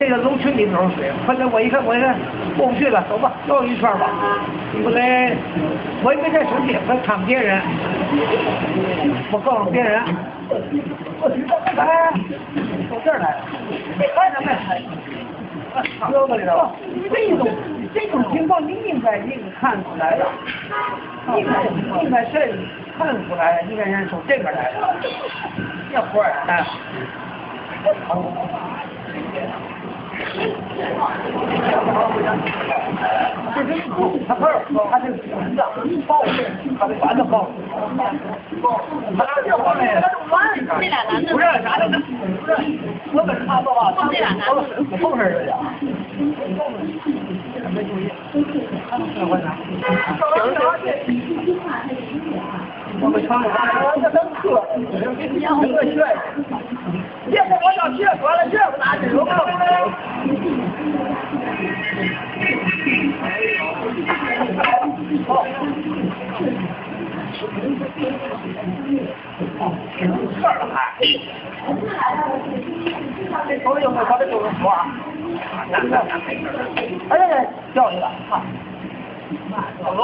这个楼群里头水，后来我一看过不去了，走吧，绕一圈吧。后来我也没带手机，我看别人，我告诉别人，哎，到这儿来了，来什么呀？这个里头，这种情况你应该看出来的，应该是看出来，应该人从这边来的，这会儿哎。这是他不是，他这是圆的，包的，他这圆的包。他这方面，这俩男的不是啥的，不是，我跟他说话，这俩男的后面这样。没注意，这回呢？我们厂里这能喝，这个学，别跟我要学说了，学不哪去？有吗？这儿了还，这头有没有把这都能说啊？哎呀，掉下来了，好多。